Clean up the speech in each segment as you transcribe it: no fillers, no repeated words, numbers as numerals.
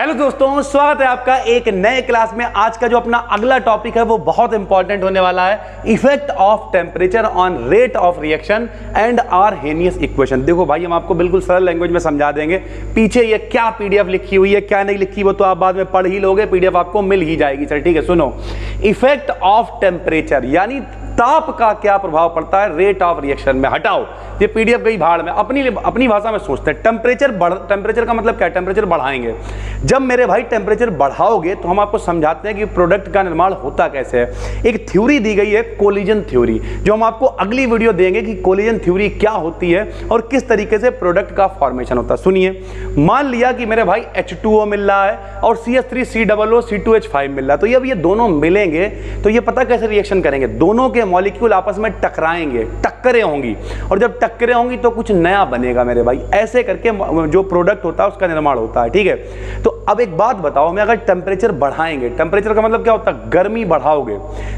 Hello दोस्तों, स्वागत है आपका एक नए क्लास में। आज का जो अपना अगला टॉपिक है वो बहुत इंपॉर्टेंट होने वाला है, effect of temperature on rate of reaction and Arrhenius equation. देखो भाई, हम आपको बिल्कुल सरल लैंग्वेज में समझा देंगे। पीछे ये क्या पीडीएफ लिखी हुई है, क्या नहीं लिखी, वो तो आप बाद में पढ़ ही लोगे, पीडीएफ आपको मिल ही जाएगी। सर ठीक है, सुनो। इफेक्ट ऑफ टेम्परेचर यानी ताप का क्या प्रभाव पड़ता है रेट ऑफ रिएक्शन में। हटाओ, ये पीडीएफ गई भाड़ में। अपनी भाषा में सोचते हैं। टेम्परेचर का मतलब क्या है? टेम्परेचर बढ़ाएंगे। जब मेरे भाई टेम्परेचर बढ़ाओगे तो हम आपको समझाते हैं कि प्रोडक्ट का निर्माण होता कैसे है। एक थ्योरी दी गई है, कोलिजन थ्योरी, जो हम आपको अगली वीडियो देंगे कि कोलिजन थ्योरी क्या होती है और किस तरीके से प्रोडक्ट का फॉर्मेशन होता है। सुनिए, मान लिया कि मेरे भाई H2O मिल रहा है और CH3COO C2H5 मिल रहा है, तो अब ये दोनों मिलेंगे तो ये पता कैसे रिएक्शन करेंगे? दोनों के मॉलिक्यूल आपस में टकराएंगे, टक्करें होंगी, और जब टक्करें होंगी तो कुछ नया बनेगा मेरे भाई। ऐसे करके जो प्रोडक्ट होता है उसका निर्माण होता है। ठीक है, तो अब एक बात बताओ, मैं अगर टेम्परेचर बढ़ाएंगे, टेम्परेचर का मतलब क्या होता है? गर्मी बढ़ाओगे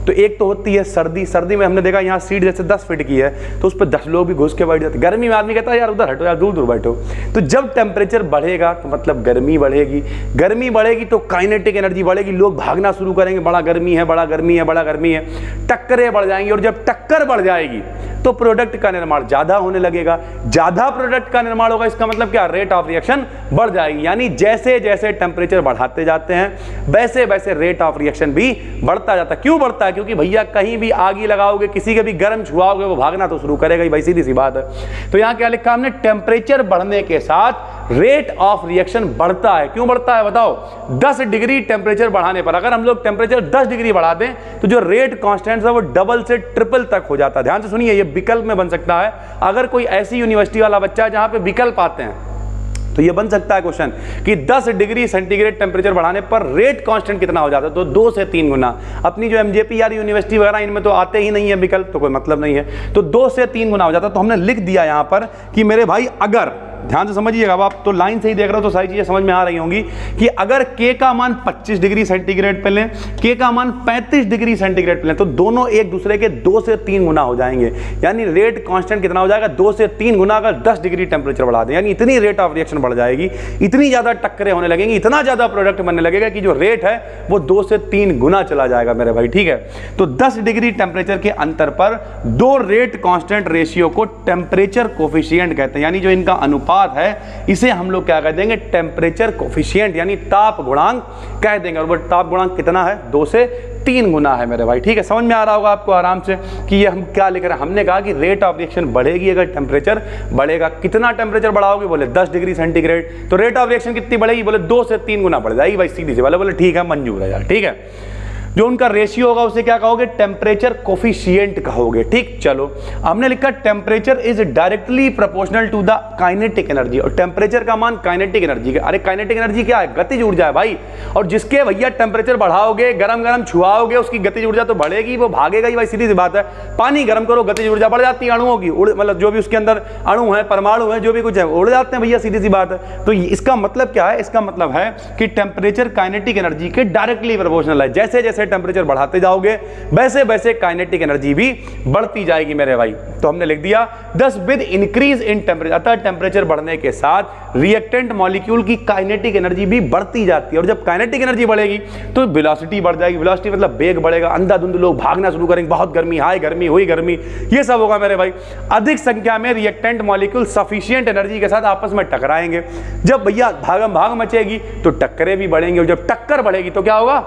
तो एक तो होती है सर्दी। सर्दी में हमने देखा यहाँ सीट जैसे 10 फीट की है तो उस पर 10 लोग भी घुस के बैठ जाते। गर्मी में आदमी कहता है यार उधर हटो, यार दूर दूर बैठो। तो जब टेम्परेचर बढ़ेगा तो मतलब गर्मी बढ़ेगी। गर्मी बढ़ेगी तो काइनेटिक एनर्जी बढ़ेगी, लोग भागना शुरू करेंगे, बड़ा गर्मी है, बड़ा गर्मी है, बड़ा गर्मी है। टक्करें बढ़ जाएंगी, और जब टक्कर बढ़ जाएगी तो प्रोडक्ट का निर्माण ज्यादा होने लगेगा। ज्यादा प्रोडक्ट का निर्माण होगा, इसका मतलब क्या? रेट ऑफ रिएक्शन बढ़ जाएगी। यानी जैसे जैसे टेम्परेचर बढ़ाते जाते हैं वैसे वैसे रेट ऑफ रिएक्शन भी बढ़ता जाता है। क्यों बढ़ता है? क्योंकि भैया कहीं भी आग लगाओगे, किसी के भी गर्म छुआओगे, वो भागना तो शुरू करेगा ही भाई, सीधी सी बात है। तो यहां क्या लिखा हमने? टेम्परेचर बढ़ने के साथ रेट ऑफ रिएक्शन बढ़ता है। क्यों बढ़ता है बताओ? 10 डिग्री टेम्परेचर बढ़ाने पर, अगर हम लोग टेम्परेचर 10 डिग्री बढ़ा दें तो जो रेट कांस्टेंट है वो डबल से ट्रिपल तक हो जाता है। ध्यान से सुनिए, ये विकल्प में बन सकता है। अगर कोई ऐसी यूनिवर्सिटी वाला बच्चा है जहां पे विकल्प आते हैं तो ये बन सकता है क्वेश्चन कि 10 डिग्री सेंटीग्रेड टेम्परेचर बढ़ाने पर रेट कांस्टेंट कितना हो जाता है? तो 2 से 3 गुना। अपनी जो MJP यार यूनिवर्सिटी वगैरह इनमें तो आते ही नहीं है विकल्प, तो कोई मतलब नहीं है। तो 2 से 3 गुना हो जाता है। तो हमने लिख दिया यहां पर कि मेरे भाई, अगर ध्यान से समझिएगा, अब आप तो लाइन से ही देख रहे हो तो सारी चीजें समझ में आ रही होंगी कि अगर K का मान 25 डिग्री सेंटीग्रेड पे लें, K का मान 35 डिग्री सेंटीग्रेड पे लें, तो दोनों एक दूसरे के 2 से 3 गुना हो जाएंगे। यानी रेट कांस्टेंट कितना हो जाएगा? 2 से 3 गुना अगर 10 डिग्री टेम्परेचर बढ़ा दें। यानी इतनी रेट ऑफ रिएक्शन बढ़ जाएगी, इतनी ज्यादा टक्करें होने लगेंगी, इतना ज्यादा प्रोडक्ट बनने लगेगा कि जो रेट है वो 2 से 3 गुना चला जाएगा मेरे भाई। ठीक है, तो 10 डिग्री टेम्परेचर के अंतर पर 2 रेट कांस्टेंट रेशियो को टेम्परेचर कोफिशिएंट कहते हैं। यानी जो इनका अनुपात है इसे हम लोग क्या कह देंगे? टेम्परेचर कोफिशिएंट, यानी ताप गुणांक कह देंगे। और वो ताप गुणांक कितना है? 2 से 3 गुना है मेरे भाई। ठीक है, समझ में आ रहा होगा आपको आराम से कि ये हम क्या लिख रहे हैं। हमने कहा कि रेट ऑफ रिएक्शन बढ़ेगी अगर टेम्परेचर बढ़ेगा। कितना टेम्परेचर बढ़ाओगे? बोले 10 डिग्री सेंटीग्रेड। तो रेट ऑफ रिएक्शन कितनी बढ़ेगी? बोले 2 से 3 गुना बढ़ जाएगी भाई, सीधी सी। बोले ठीक है, मंजूर है यार। ठीक है, जो उनका रेशियो होगा उसे क्या कहोगे? टेम्परेचर कोफिशिएंट कहोगे। ठीक, चलो हमने लिखा temperature is directly proportional to the kinetic energy. और टेम्परेचर का मान काइनेटिक एनर्जी का। अरे काइनेटिक एनर्जी क्या है? गतिज ऊर्जा है भाई। और जिसके भैया टेम्परेचर बढ़ाओगे, गरम गरम छुआओगे, उसकी गतिज ऊर्जा तो बढ़ेगी, वो भागेगा ही भाई, सीधी सी बात है। पानी गर्म करो, गतिज ऊर्जा बढ़ जाती है अणुओं की, मतलब जो भी उसके अंदर अणु है, परमाणु है, जो भी कुछ है, उड़ जाते हैं भैया, सीधी सी बात है। तो इसका मतलब क्या है? इसका मतलब है कि टेम्परेचर काइनेटिक एनर्जी के डायरेक्टली प्रोपोर्शनल है। जैसे जैसे टेम्परेचर बढ़ाते जाओगे वैसे वैसे काइनेटिक एनर्जी भी बढ़ती जाएगी मेरे भाई। तो हमने लिख दिया 10 विद इंक्रीज इन टेम्परेचर, अतः टेम्परेचर बढ़ने के साथ रिएक्टेंट मॉलिक्यूल की काइनेटिक एनर्जी भी बढ़ती जाती है। और जब काइनेटिक एनर्जी बढ़ेगी तो वेलोसिटी बढ़ जाएगी। वेलोसिटी मतलब वेग बढ़ेगा, अंधाधुंध लोग भागना शुरू करेंगे, बहुत गर्मी, हाय गर्मी, हुई गर्मी, ये सब होगा मेरे भाई। अधिक संख्या में रिएक्टेंट मॉलिक्यूल सफिशिएंट एनर्जी के साथ आपस में टकराएंगे। जब भैया भागम भाग मचेगी तो टक्करें भी बढ़ेंगी, और जब टक्कर बढ़ेगी तो क्या होगा?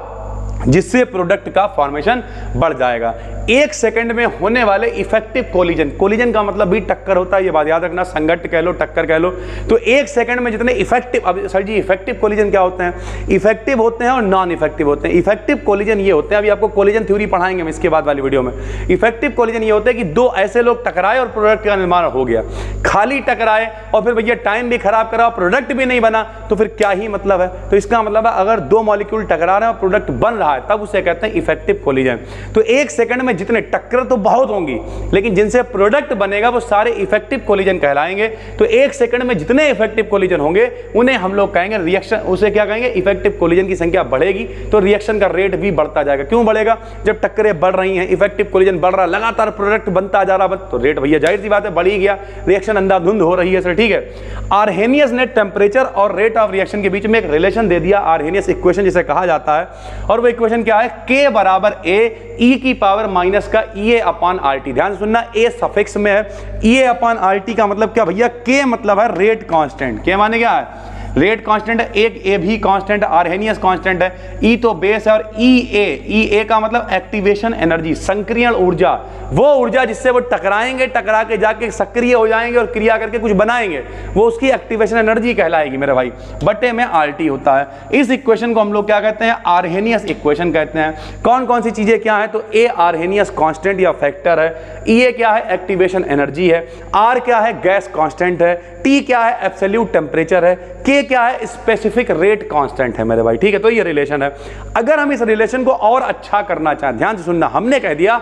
जिससे प्रोडक्ट का फॉर्मेशन बढ़ जाएगा। 1 सेकंड में होने वाले इफेक्टिव कोलिजन, कोलिजन का मतलब भी टक्कर होता है, ये बात याद रखना, संघट्ट कह लो, टक्कर कह लो। तो 1 सेकंड में जितने इफेक्टिव, अब सर जी इफेक्टिव कोलिजन क्या होते हैं? इफेक्टिव होते हैं और नॉन इफेक्टिव होते हैं। इफेक्टिव कोलिजन ये होते हैं, अभी आपको कोलिजन थ्योरी पढ़ाएंगे हम इसके बाद वाली वीडियो में। इफेक्टिव कोलिजन ये होते हैं कि 2 ऐसे लोग टकराए और प्रोडक्ट का निर्माण हो गया। खाली टकराए और फिर भैया टाइम भी खराब करा, प्रोडक्ट भी नहीं बना, तो फिर क्या ही मतलब है? तो इसका मतलब है अगर 2 मॉलिक्यूल टकरा रहे हैं और प्रोडक्ट बन रहा है तब उसे कहते हैं इफेक्टिव कोलिजन। तो एक सेकंड में जितने टक्कर तो बहुत होंगी, लेकिन जिनसे प्रोडक्ट बनेगा वो सारे इफेक्टिव कोलिजन कहलाएंगे। तो एक सेकंड में जितने इफेक्टिव कोलिजन होंगे उन्हें हम लोग कहेंगे रिएक्शन, उसे क्या कहेंगे, इफेक्टिव कोलिजन की संख्या बढ़ेगी तो रिएक्शन का रेट भी बढ़ता जाएगा। क्यों बढ़ेगा? जब टक्करें बढ़ रही हैं, इफेक्टिव कोलिजन बढ़ रहा, लगातार प्रोडक्ट बनता जा रहा, तो रेट भैया जाहिर सी बात है बढ़ ही गया, रिएक्शन अंधाधुंध हो रही है सर, ठीक है। आर्हेनियस ने टेम्परेचर और रेट ऑफ रिएक्शन के बीच में एक रिलेशन दे दिया, आर्हेनियस इक्वेशन जिसे कहा जाता है, और वो इक्वेशन क्या है, K बराबर A E की पावर माइनस का EA अपॉन RT। ध्यान सुनना, A सफिक्स में है, EA अपॉन RT का मतलब क्या भैया, K मतलब है रेट कांस्टेंट। K माने क्या है, रेट कांस्टेंट है, एक ए भी कांस्टेंट, आर्हेनियस कांस्टेंट है, ई तो बेस है, और ई ए का मतलब एक्टिवेशन एनर्जी, संक्रियण ऊर्जा, वो ऊर्जा जिससे वो टकराएंगे, टकरा के जाके सक्रिय हो जाएंगे और क्रिया करके कुछ बनाएंगे, वो उसकी एक्टिवेशन एनर्जी कहलाएगी मेरे भाई, बटे में RT होता है। इस इक्वेशन को हम लोग क्या कहते हैं, आर्हेनियस इक्वेशन कहते हैं। कौन कौन सी चीजें क्या है, तो ए आर्हेनियस कांस्टेंट या फैक्टर है, ई क्या है, एक्टिवेशन एनर्जी है, आर क्या है, गैस कांस्टेंट है, टी क्या है, एब्सोल्यूट टेम्परेचर है, के क्या है, स्पेसिफिक रेट कांस्टेंट है मेरे भाई, ठीक है। तो ये रिलेशन है। अगर हम इस रिलेशन को और अच्छा करना चाहें, ध्यान से सुनना, हमने कह दिया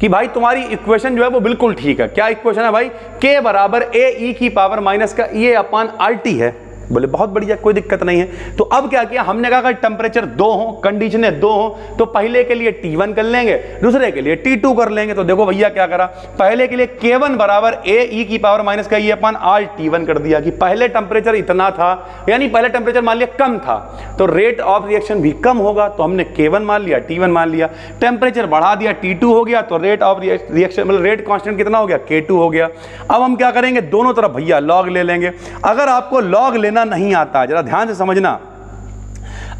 कि भाई तुम्हारी इक्वेशन जो है वो बिल्कुल ठीक है। क्या इक्वेशन है भाई, K बराबर A E की पावर माइनस का EA अपॉन RT है। बोले बहुत बढ़िया, कोई दिक्कत नहीं है। तो अब क्या किया हमने, कहा अगर टेम्परेचर 2 हो, कंडीशनें 2 हो, तो पहले के लिए T1 कर लेंगे, दूसरे के लिए T2 कर लेंगे। तो देखो भैया क्या करा, पहले के लिए K1 बराबर A E की पावर माइनस का E अपॉन RT1 कर दिया, कि पहले टेम्परेचर इतना था, यानी पहले टेम्परेचर मान लिया कम था, तो रेट ऑफ रिएक्शन भी कम होगा, तो हमने K1 मान लिया, T1 मान लिया। टेम्परेचर बढ़ा दिया, T2 हो गया, तो रेट ऑफ रिएक्शन मतलब रेट कांस्टेंट कितना हो गया, K2 हो गया। अब हम क्या करेंगे, दोनों तरफ भैया लॉग ले लेंगे। अगर आपको लॉग लेना नहीं आता, जरा ध्यान से समझना,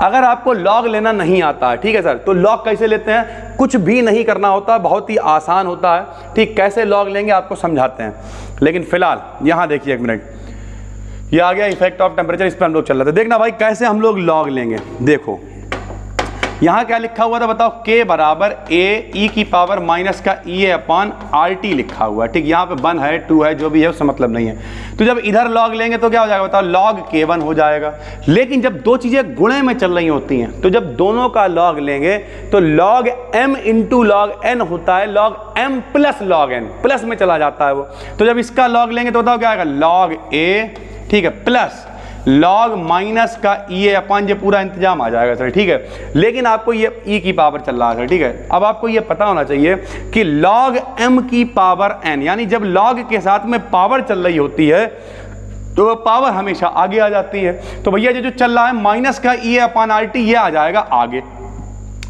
अगर आपको लॉग लेना नहीं आता है, ठीक है सर, तो लॉग कैसे लेते हैं, कुछ भी नहीं करना होता, बहुत ही आसान होता है, ठीक। कैसे लॉग लेंगे आपको समझाते हैं, लेकिन फिलहाल यहां देखिए, एक मिनट, ये आ गया इफेक्ट ऑफ टेम्परेचर, इस पर हम लोग चल रहे थे। देखना भाई कैसे हम लोग लॉग लेंगे। देखो यहां क्या लिखा हुआ था बताओ, K बराबर A E की पावर माइनस का EA अपॉन RT लिखा हुआ है, ठीक। यहाँ पे 1 है 2 है, जो भी है उससे मतलब नहीं है। तो जब इधर लॉग लेंगे तो क्या हो जाएगा बताओ, लॉग K1 हो जाएगा। लेकिन जब दो चीजें गुणे में चल रही होती हैं, तो जब दोनों का लॉग लेंगे तो log M into log N होता है, log M plus log N, plus में चला जाता है वो। तो जब इसका लॉग लेंगे तो बताओ क्या आएगा, लॉग A, ठीक है, प्लस लॉग माइनस का EA अपॉन, ये पूरा इंतजाम आ जाएगा सर, ठीक है। लेकिन आपको ये E की पावर चल रहा है सर, ठीक है। अब आपको ये पता होना चाहिए कि लॉग M की पावर N, यानी जब लॉग के साथ में पावर चल रही होती है तो वो पावर हमेशा आगे आ जाती है। तो भैया ये जो चल रहा है माइनस का EA अपॉन RT, ये आ जाएगा आगे,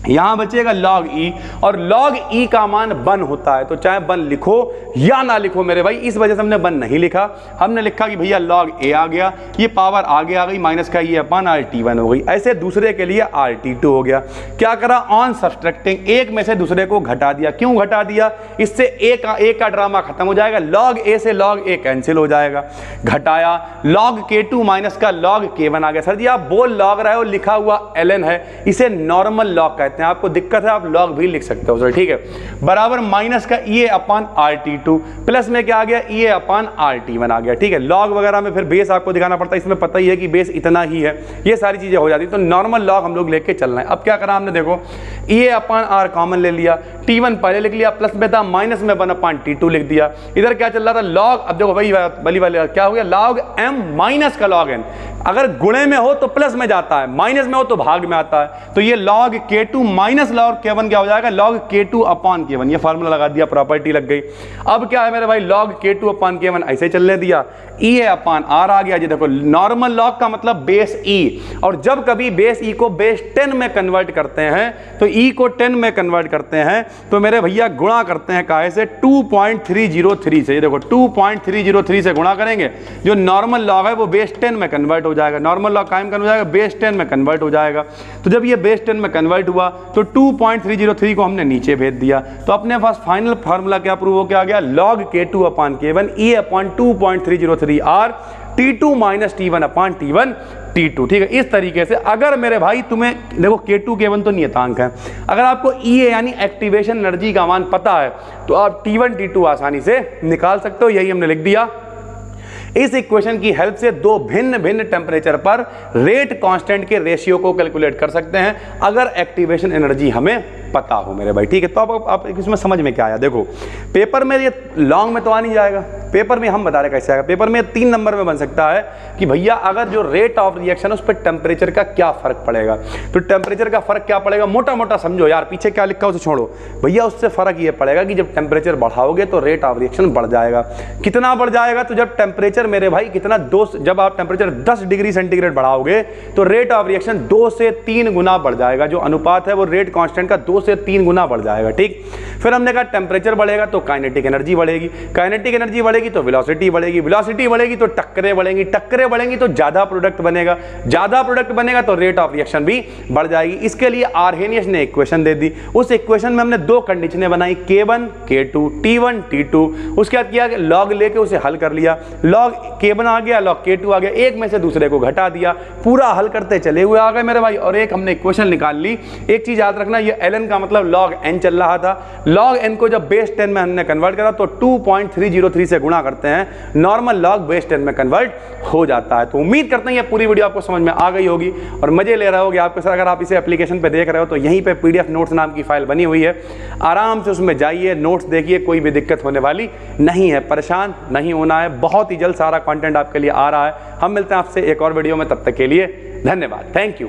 यहां बचेगा log E, और log E का मान 1 होता है। तो चाहे 1 लिखो या ना लिखो मेरे भाई, इस वजह से हमने 1 नहीं लिखा, हमने लिखा कि भैया log A आ गया, ये पावर आगे आ गई, माइनस का E अपॉन RT1 हो गई। ऐसे दूसरे के लिए RT2 हो गया। क्या करा, ऑन सब्सट्रैक्टिंग, एक में से दूसरे को घटा दिया। क्यों घटा दिया, इससे एक का ड्रामा खत्म हो जाएगा, log A से log A कैंसिल हो जाएगा। घटाया, log K2 माइनस का log K1 आ गया। सर जी आप बोल log रहे हो, लिखा हुआ ln है, इसे नॉर्मल log कहते हैं। आपको दिक्कत है आप लॉग भी लिख सकते हो सर, ठीक है। बराबर माइनस का EA अपॉन RT2, प्लस में क्या आ गया, EA अपॉन RT1 आ गया, ठीक है। लॉग वगैरह में फिर बेस आपको दिखाना पड़ता है, इसमें पता ही है कि बेस इतना ही है, ये सारी चीजें हो जाती, तो नॉर्मल लॉग हम लोग लेके चलना है। अब क्या करा हमने, देखो EA अपॉन R कॉमन ले लिया, T1 पहले लिख लिया, प्लस में था, माइनस में 1 अपॉन T2 लिख दिया। इधर क्या चल रहा था, लॉग, अब देखो वही बली वाले क्या हो गया, log M माइनस का log N, अगर गुणे में हो तो प्लस में जाता है, माइनस में हो तो भाग में आता है। तो ये log K2 minus log K1 क्या हो जाएगा, log K2 अपॉन K1, ये फार्मूला लगा दिया, प्रॉपर्टी लग गई। अब क्या है मेरे भाई, log K2 अपॉन K1 ऐसे चलने दिया, EA अपॉन R आ गया। जी देखो नॉर्मल log का मतलब बेस E, और जब कभी बेस E को बेस 10 में कन्वर्ट करते हैं, तो E को 10 में कन्वर्ट करते हैं, तो मेरे भैया गुणा करते हैं काहे से, 2.303 से। ये देखो 2.303 से गुणा करेंगे, जो नॉर्मल log है वो बेस 10 में कन्वर्ट हो जाएगा, नॉर्मल log कायम हो जाएगा, बेस 10 में कन्वर्ट हो जाएगा। तो जब ये बेस 10 में कन्वर्ट हुआ तो 2.303 को हमने नीचे भेज दिया, तो अपने पास फाइनल फार्मूला क्या प्रूव हो क्या गया, log K2 upon K1 E upon 2.303 R T2 minus T1 upon T1 T2, ठीक है। इस तरीके से अगर मेरे भाई तुम्हें देखो K2 K1 तो नियतांक है, अगर आपको EA यानी एक्टिवेशन एनर्जी का मान पता है तो आप T1 T2 आसानी से निकाल सकते हो, यही हमने लिख दिया। इस इक्वेशन की हेल्प से दो भिन्न भिन्न टेम्परेचर पर रेट कांस्टेंट के रेशियो को कैलकुलेट कर सकते हैं अगर एक्टिवेशन एनर्जी हमें पता हो मेरे भाई। ठीक है, तो अब आप इसमें समझ में क्या आया? देखो पेपर में ये लॉन्ग में तो आ नहीं जाएगा, पेपर में हम बता रहे कैसे आएगा। पेपर में 3 नंबर में बन सकता है कि भैया अगर जो रेट ऑफ रिएक्शन उस पर टेम्परेचर का क्या फर्क पड़ेगा। तो टेम्परेचर का फर्क क्या पड़ेगा, मोटा मोटा समझो यार, पीछे क्या लिखा उसे छोड़ो भैया। उससे फर्क ये पड़ेगा कि जब टेम्परेचर बढ़ाओगे तो रेट ऑफ रिएक्शन बढ़ जाएगा। कितना बढ़ जाएगा? तो जब टेम्परेचर मेरे भाई कितना जब आप टेम्परेचर 10 डिग्री सेंटीग्रेड बढ़ाओगे तो रेट ऑफ रिएक्शन 2 से 3 गुना बढ़ जाएगा। जो अनुपात है वो रेट कांस्टेंट का 2 से 3 गुना बढ़ जाएगा। ठीक, फिर हमने कहा टेम्परेचर बढ़ेगा तो काइनेटिक एनर्जी बढ़ेगी, काइनेटिक एनर्जी बढ़ेगी तो वेलोसिटी बढ़ेगी, वेलोसिटी बढ़ेगी तो टक्करें बढ़ेंगी, टक्करें बढ़ेंगी तो ज्यादा प्रोडक्ट बनेगा, ज्यादा प्रोडक्ट बनेगा तो रेट ऑफ रिएक्शन भी बढ़ जाएगी। इसके लिए आर्हेनियस ने इक्वेशन दे दी। उस इक्वेशन में हमने 2 कंडीशनें बनाई, K1 K2 T1 T2। उसके बाद किया लॉग लेके उसे हल कर लिया, लॉग K1 आ गया, लॉग K2 आ गया, एक में से दूसरे को घटा दिया, पूरा हल करते चले हुए आ गए मेरे भाई। और एक हमने इक्वेशन निकाल ली। एक चीज याद रखना, ये ln का मतलब log n चल रहा था, log n को जब बेस 10 में हमने कन्वर्ट करा तो 2.303 से गुणा करते हैं, नॉर्मल लॉग बेस 10 में कन्वर्ट हो जाता है। तो उम्मीद करते हैं ये पूरी वीडियो आपको समझ में आ गई होगी और मजे ले रहे होगे आपके साथ। अगर आप इसे एप्लीकेशन पे देख रहे हो तो यहीं पे PDF नोट्स नाम की फाइल बनी हुई है, आराम से उसमें जाइए, नोट्स देखिए, कोई भी दिक्कत होने वाली नहीं है, परेशान नहीं होना है। बहुत ही जल्द सारा कंटेंट आपके लिए आ रहा है। हम मिलते हैं आपसे एक और वीडियो में, तब तक के लिए धन्यवाद, थैंक यू।